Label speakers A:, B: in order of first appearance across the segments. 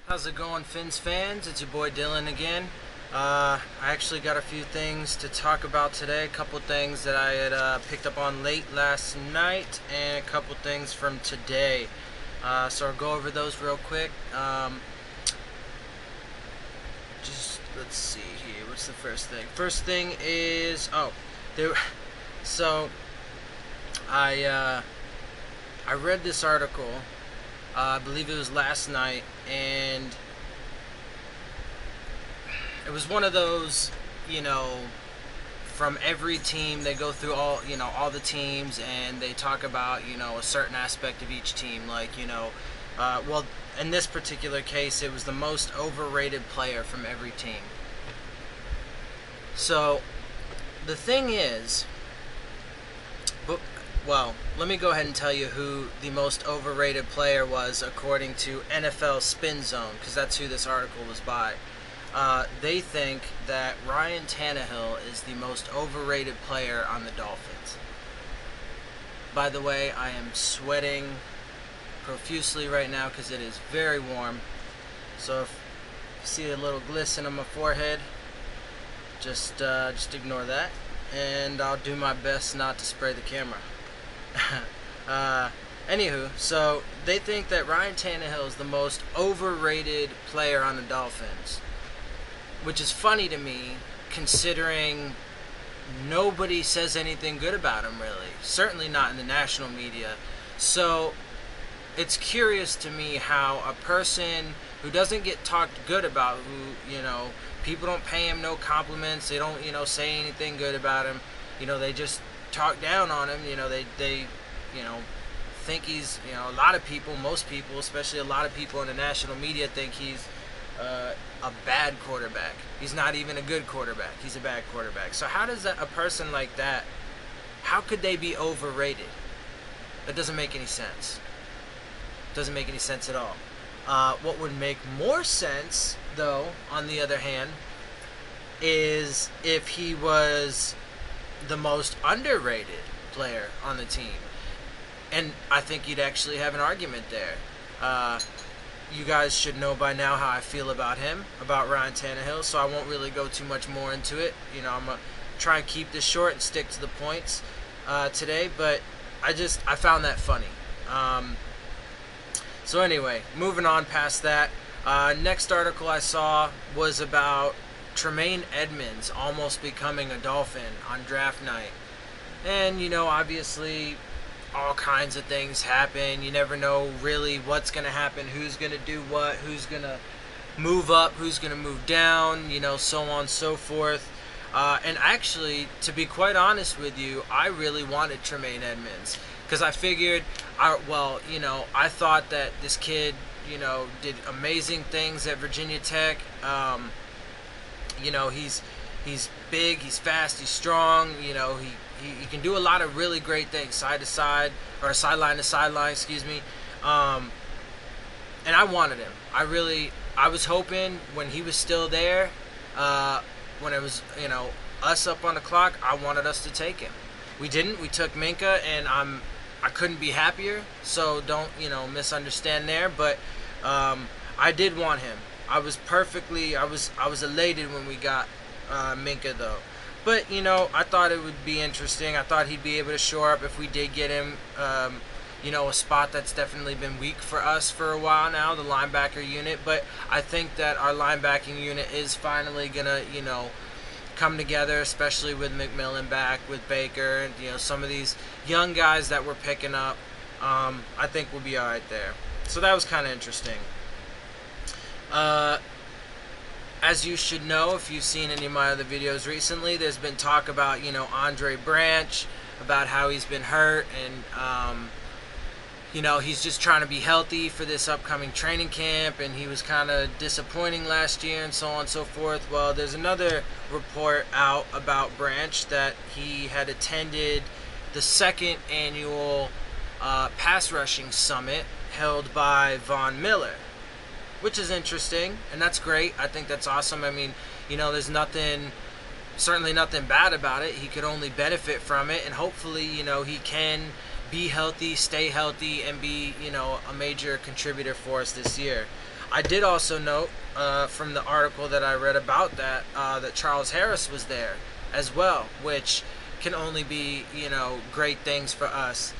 A: How's it going, Fins fans? It's your boy Dillon again. I actually got a few things to talk about today. A couple things that I had picked up on late last night, and a couple things from today. So I'll go over those real quick. Just let's see here. What's the first thing? First thing is there. So I read this article. I believe it was last night, and it was one of those, from every team they go through all the teams, and they talk about, a certain aspect of each team, like, well, in this particular case, it was the most overrated player from every team. So, the thing is, well, let me go ahead and tell you who the most overrated player was according to NFLSpinZone, because that's who this article was by. They think that Ryan Tannehill is the most overrated player on the Dolphins. By the way, I am sweating profusely right now because it is very warm. So if you see a little glisten on my forehead, just ignore that, and I'll do my best not to spray the camera. Anywho, so they think that Ryan Tannehill is the most overrated player on the Dolphins, which is funny to me considering nobody says anything good about him, really. Certainly not in the national media. So it's curious to me how a person who doesn't get talked good about, who, people don't pay him no compliments, they don't, say anything good about him, they just talk down on him, they think he's, a lot of people, most people, especially a lot of people in the national media think he's a bad quarterback. He's not even a good quarterback. He's a bad quarterback. So how does a person like that, how could they be overrated? That doesn't make any sense. Doesn't make any sense at all. What would make more sense, though, on the other hand, is if he was the most underrated player on the team. And I think you'd actually have an argument there. You guys should know by now how I feel about him, about Ryan Tannehill, so I won't really go too much more into it. I'm going to try and keep this short and stick to the points today, but I found that funny. So anyway, moving on past that, next article I saw was about Julian Edelman almost becoming a Dolphin on draft night. And, obviously, all kinds of things happen. You never know really what's going to happen, who's going to do what, who's going to move up, who's going to move down, so on and so forth. And actually, to be quite honest with you, I really wanted Julian Edelman because I figured, I thought that this kid, did amazing things at Virginia Tech. He's big, he's fast, he's strong, he can do a lot of really great things, side to side, or sideline to sideline, excuse me. And I wanted him. I was hoping when he was still there, when it was, us up on the clock, I wanted us to take him. We didn't. We took Minka, and I couldn't be happier, so don't, misunderstand there, but I did want him. I was elated when we got Minka, though. But, I thought it would be interesting. I thought he'd be able to shore up if we did get him, a spot that's definitely been weak for us for a while now, the linebacker unit. But I think that our linebacking unit is finally going to, come together, especially with McMillan back, with Baker, and, some of these young guys that we're picking up. I think we'll be all right there. So that was kind of interesting. As you should know, if you've seen any of my other videos recently, there's been talk about, Andre Branch, about how he's been hurt, and, he's just trying to be healthy for this upcoming training camp, and he was kind of disappointing last year, and so on and so forth. Well, there's another report out about Branch that he had attended the second annual pass rushing summit held by Von Miller, which is interesting, and that's great. I think that's awesome. I mean, there's certainly nothing bad about it. He could only benefit from it, and hopefully, he can be healthy, stay healthy, and be, a major contributor for us this year. I did also note from the article that I read about that that Charles Harris was there as well, which can only be, great things for us.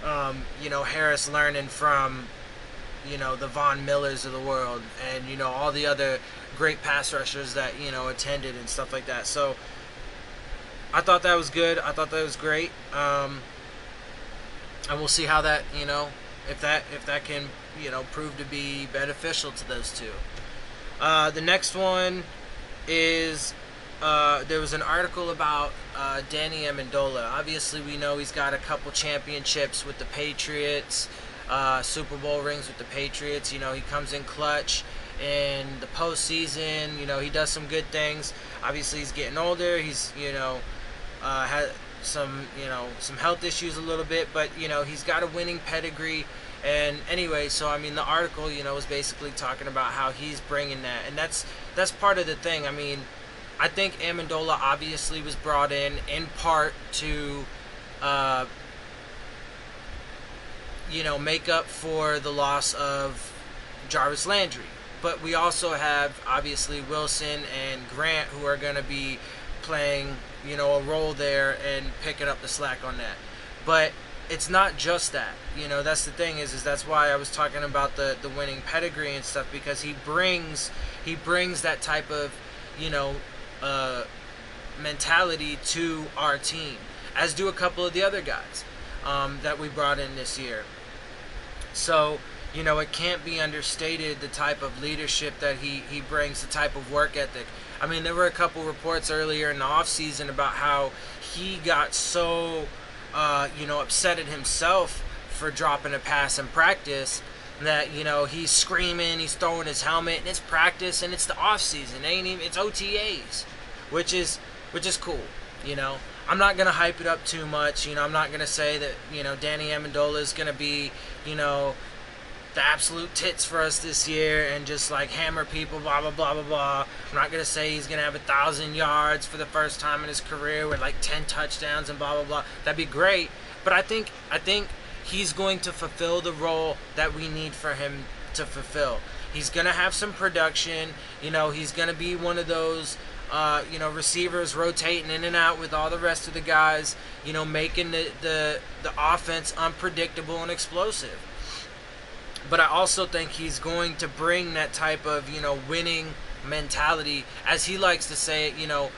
A: Harris learning from, the Von Millers of the world, and, all the other great pass rushers that, attended and stuff like that. So I thought that was good. I thought that was great. And we'll see how that, if that can, prove to be beneficial to those two. The next one is there was an article about Danny Amendola. Obviously, we know he's got a couple championships with the Patriots, Super Bowl rings with the Patriots. He comes in clutch in the postseason. He does some good things. Obviously, he's getting older. He's, had some health issues a little bit, but, he's got a winning pedigree. And anyway, so I mean, the article, was basically talking about how he's bringing that, and that's part of the thing. I mean, I think Amendola obviously was brought in part to, make up for the loss of Jarvis Landry. But we also have, obviously, Wilson and Grant, who are going to be playing, a role there and picking up the slack on that. But it's not just that. That's the thing is that's why I was talking about the winning pedigree and stuff, because he brings that type of, mentality to our team, as do a couple of the other guys that we brought in this year. So, it can't be understated the type of leadership that he brings, the type of work ethic. I mean, there were a couple reports earlier in the offseason about how he got so, upset at himself for dropping a pass in practice that, he's screaming, he's throwing his helmet, and it's practice, and it's the offseason. It's OTAs, which is cool, I'm not going to hype it up too much. I'm not going to say that, Danny Amendola is going to be, the absolute tits for us this year and just like hammer people, blah, blah, blah, blah, blah. I'm not going to say he's going to have 1,000 yards for the first time in his career with like 10 touchdowns and blah, blah, blah. That'd be great. But I think he's going to fulfill the role that we need for him to fulfill. He's going to have some production. He's going to be one of those, receivers rotating in and out with all the rest of the guys, making the offense unpredictable and explosive. But I also think he's going to bring that type of, winning mentality, as he likes to say it,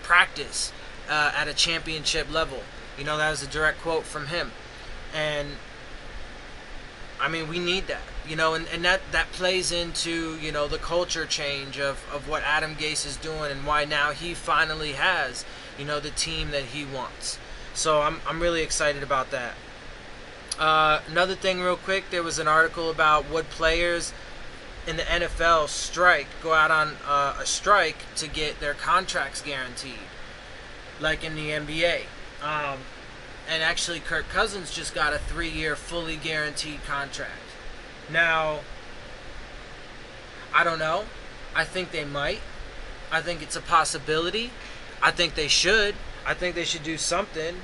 A: practice at a championship level. That was a direct quote from him. And, I mean, we need that, and that plays into, the culture change of what Adam Gase is doing and why now he finally has, the team that he wants. So I'm really excited about that. Another thing real quick, there was an article about would players in the NFL go out on a strike to get their contracts guaranteed, like in the NBA. And actually, Kirk Cousins just got a 3-year fully guaranteed contract. Now, I don't know. I think they might. I think it's a possibility. I think they should. I think they should do something.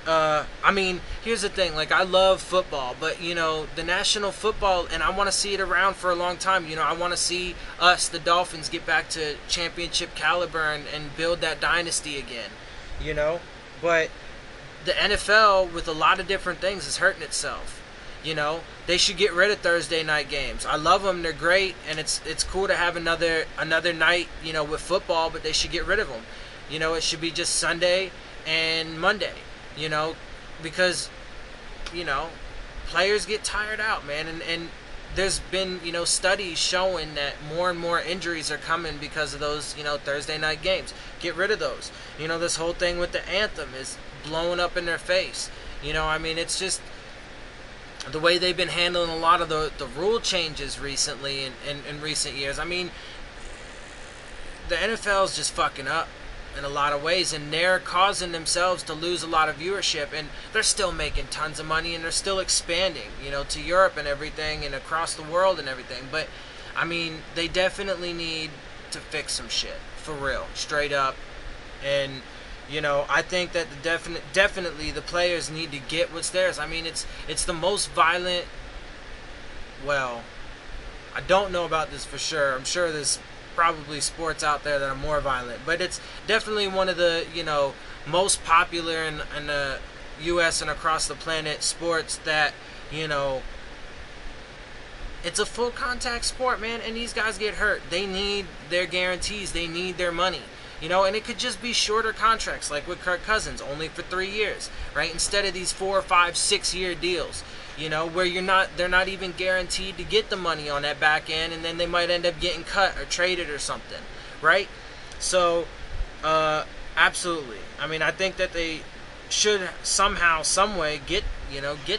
A: I mean, here's the thing. Like, I love football, but, the national football, and I want to see it around for a long time. I want to see us, the Dolphins, get back to championship caliber and build that dynasty again, But the NFL, with a lot of different things, is hurting itself. They should get rid of Thursday night games. I love them. They're great, and it's cool to have another night, with football, but they should get rid of them. It should be just Sunday and Monday. Because, players get tired out, man. And there's been, studies showing that more and more injuries are coming because of those, Thursday night games. Get rid of those. This whole thing with the anthem is blowing up in their face. It's just the way they've been handling a lot of the rule changes recently in recent years. I mean, the NFL's just fucking up in a lot of ways, and they're causing themselves to lose a lot of viewership, and they're still making tons of money, and they're still expanding, to Europe and everything, and across the world and everything. But I mean, they definitely need to fix some shit, for real, straight up. And I think that definitely the players need to get what's theirs. I mean, it's the most violent, well, I don't know about this for sure. I'm sure there's probably sports out there that are more violent, but it's definitely one of the, most popular in the U.S. and across the planet sports that, it's a full contact sport, man, and these guys get hurt. They need their guarantees. They need their money. And it could just be shorter contracts, like with Kirk Cousins, only for 3 years, right? Instead of these 4, 5, 6-year deals, where they're not even guaranteed to get the money on that back end, and then they might end up getting cut or traded or something, right? So, absolutely. I mean, I think that they should somehow, some way get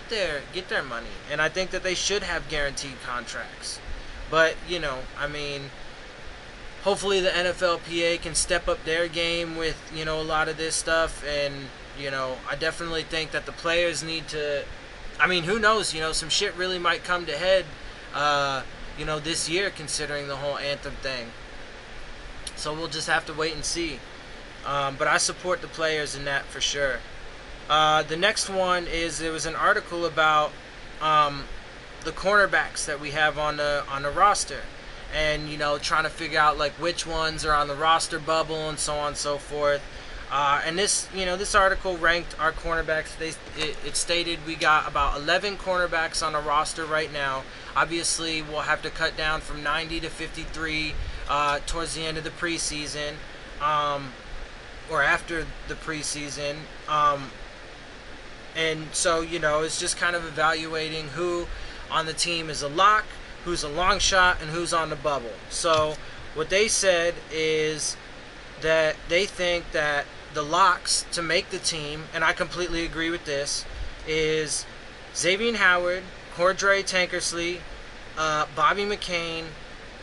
A: their money, and I think that they should have guaranteed contracts. But hopefully the NFLPA can step up their game with a lot of this stuff, and I definitely think that the players need to. I mean, who knows? Some shit really might come to head, this year, considering the whole anthem thing. So we'll just have to wait and see. But I support the players in that for sure. The next one is there was an article about the cornerbacks that we have on the roster, and trying to figure out like which ones are on the roster bubble and so on and so forth. And this article ranked our cornerbacks. It stated we got about 11 cornerbacks on the roster right now. Obviously, we'll have to cut down from 90 to 53 towards the end of the preseason, or after the preseason. And so, it's just kind of evaluating who on the team is a lock, who's a long shot, and who's on the bubble. So what they said is that they think that the locks to make the team, and I completely agree with this, is Xavier Howard, Cordray Tankersley, Bobby McCain,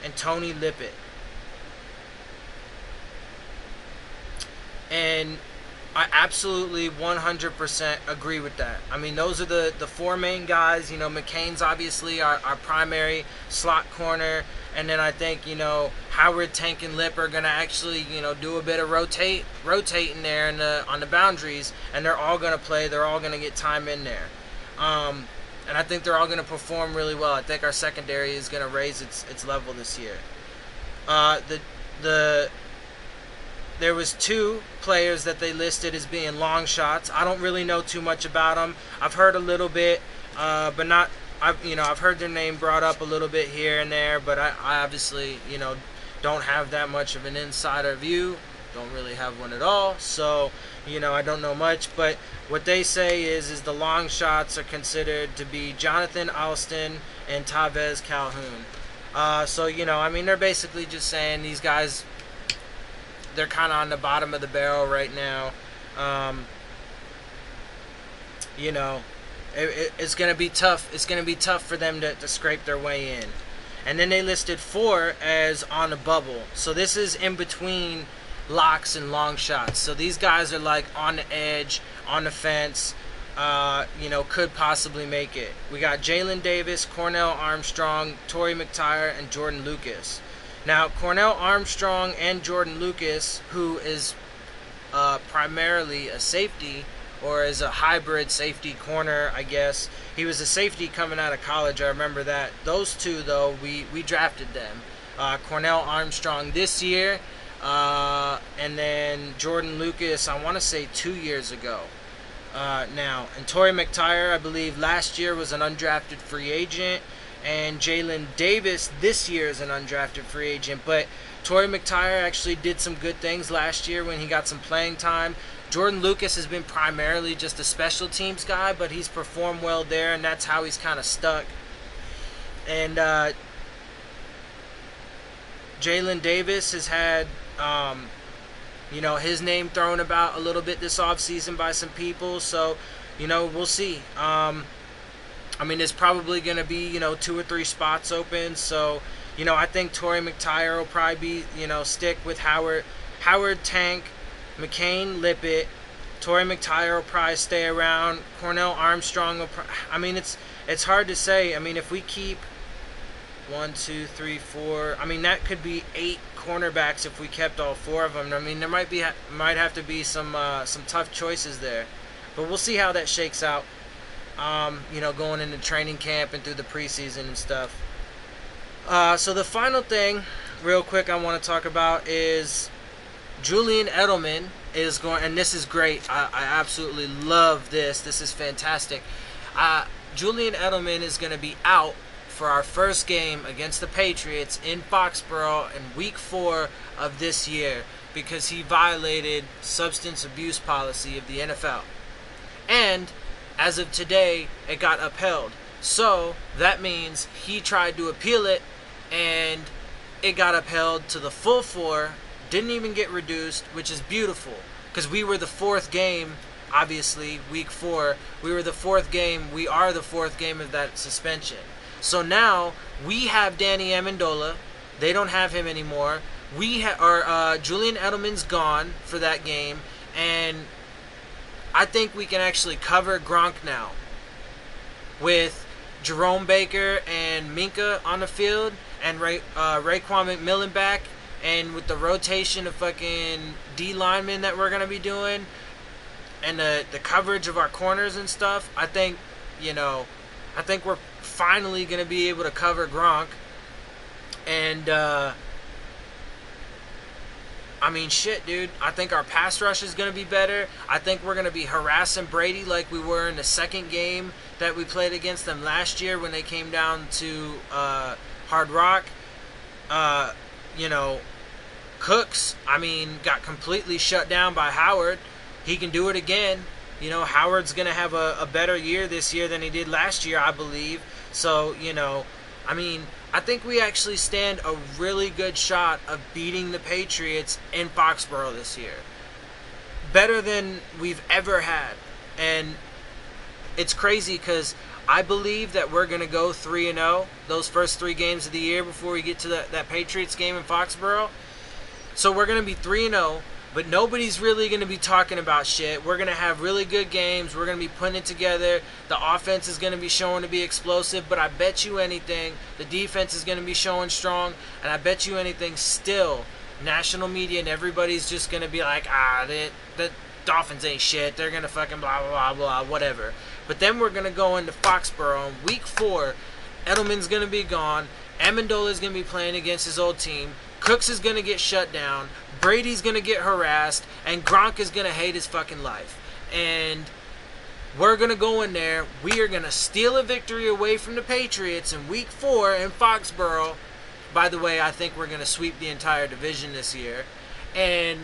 A: and Tony Lippett. And I absolutely 100% agree with that. I mean, those are the 4 main guys. McCain's obviously our primary slot corner. And then I think, Howard, Tank, and Lip are going to actually, do a bit of rotating there on the boundaries. And they're all going to play. They're all going to get time in there. And I think they're all going to perform really well. I think our secondary is going to raise its level this year. There was 2 players that they listed as being long shots. I don't really know too much about them. I've heard a little bit, but not. I've heard their name brought up a little bit here and there, but I obviously don't have that much of an insider view. Don't really have one at all, so I don't know much. But what they say is the long shots are considered to be Jonathan Alston and Tavez Calhoun. So they're basically just saying these guys, they're kind of on the bottom of the barrel right now. It's going to be tough. It's going to be tough for them to scrape their way in. And then they listed 4 as on the bubble. So this is in between locks and long shots. So these guys are like on the edge, on the fence, could possibly make it. We got Jalen Davis, Cornell Armstrong, Torrey McTyer, and Jordan Lucas. Now, Cornell Armstrong and Jordan Lucas, who is primarily a safety, or is a hybrid safety corner, I guess. He was a safety coming out of college, I remember that. Those 2, though, we drafted them. Cornell Armstrong this year, and then Jordan Lucas, I want to say 2 years ago. Now, and Torrey McTyer, I believe last year was an undrafted free agent. And Jalen Davis this year is an undrafted free agent. But Torrey McTyer actually did some good things last year when he got some playing time. Jordan Lucas has been primarily just a special teams guy, but he's performed well there, and that's how he's kind of stuck. And Jalen Davis has had, his name thrown about a little bit this offseason by some people. So, we'll see. There's probably going to be, 2 or 3 spots open. So, I think Torrey McTyer will probably be, stick with Howard, Tank, McCain, Lippett. Torrey McTyer will probably stay around. Cornell Armstrong will it's hard to say. If we keep 1, 2, 3, 4, that could be 8 cornerbacks if we kept all 4 of them. There might have to be some tough choices there. But we'll see how that shakes out. Going into training camp and through the preseason and stuff. So the final thing, real quick, I want to talk about is Julian Edelman is going, and this is great. I absolutely love this. This is fantastic. Julian Edelman is going to be out for our first game against the Patriots in Foxborough in Week 4 of this year because he violated substance abuse policy of the NFL. And as of today, it got upheld. So that means he tried to appeal it, and it got upheld to the full 4. Didn't even get reduced, which is beautiful because we were the 4th game. Obviously, Week 4, we were the 4th game. We are the 4th game of that suspension. So now we have Danny Amendola. They don't have him anymore. Julian Edelman's gone for that game, and I think we can actually cover Gronk now with Jerome Baker and Minka on the field and Raekwon McMillan back, and with the rotation of fucking D linemen that we're going to be doing and the coverage of our corners and stuff. I think we're finally going to be able to cover Gronk. And I mean, shit, dude. I think our pass rush is going to be better. I think we're going to be harassing Brady like we were in the second game that we played against them last year when they came down to Hard Rock. Cooks, got completely shut down by Howard. He can do it again. Howard's going to have a better year this year than he did last year, I believe. So, I think we actually stand a really good shot of beating the Patriots in Foxborough this year. Better than we've ever had. And it's crazy because I believe that we're going to go 3-0 those first 3 games of the year before we get to that Patriots game in Foxborough. So we're going to be 3-0, but nobody's really going to be talking about shit. We're going to have really good games. We're going to be putting it together. The offense is going to be showing to be explosive, but I bet you anything, the defense is going to be showing strong, and I bet you anything still, national media and everybody's just going to be like, the Dolphins ain't shit. They're going to fucking blah, blah, blah, blah, whatever. But then we're going to go into Foxborough in Week 4. Edelman's going to be gone. Amendola's going to be playing against his old team. Cooks is going to get shut down. Brady's going to get harassed. And Gronk is going to hate his fucking life. And we're going to go in there. We are going to steal a victory away from the Patriots in Week 4 in Foxborough. By the way, I think we're going to sweep the entire division this year. And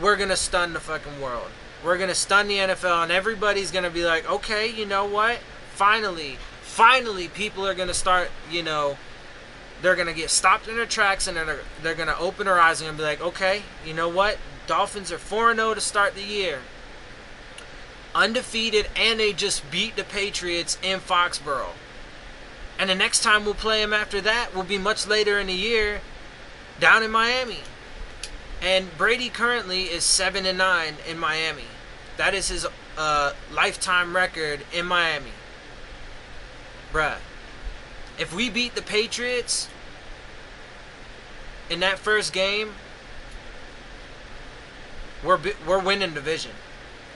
A: we're going to stun the fucking world. We're going to stun the NFL. And everybody's going to be like, okay, you know what? Finally, people are going to start, they're going to get stopped in their tracks, and they're going to open their eyes and be like, okay, you know what? Dolphins are 4-0 to start the year. Undefeated, and they just beat the Patriots in Foxborough. And the next time we'll play them after that will be much later in the year down in Miami. And Brady currently is 7-9 in Miami. That is his lifetime record in Miami. Bruh. If we beat the Patriots in that first game, we're winning division.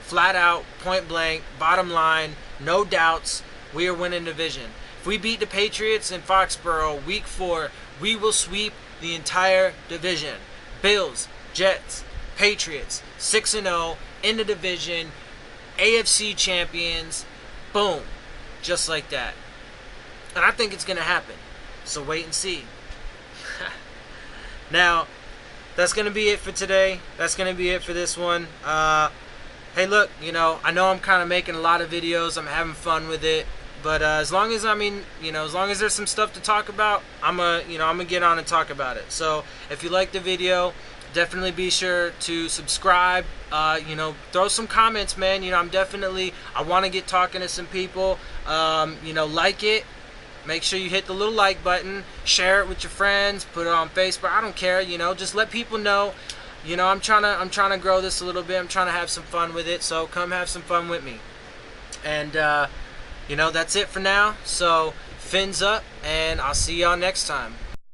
A: Flat out, point blank, bottom line, no doubts, we are winning division. If we beat the Patriots in Foxborough Week 4, we will sweep the entire division. Bills, Jets, Patriots, 6-0 in the division, AFC champions, boom, just like that. And I think it's going to happen. So wait and see. Now, that's going to be it for today. That's going to be it for this one. Hey, look, I know I'm kind of making a lot of videos. I'm having fun with it. But as long as, as long as there's some stuff to talk about, I'm going to get on and talk about it. So if you like the video, definitely be sure to subscribe. Throw some comments, man. I want to get talking to some people. Like it. Make sure you hit the little like button, share it with your friends, put it on Facebook. I don't care, just let people know. I'm trying to grow this a little bit. I'm trying to have some fun with it. So come have some fun with me. And that's it for now. So fins up, and I'll see y'all next time.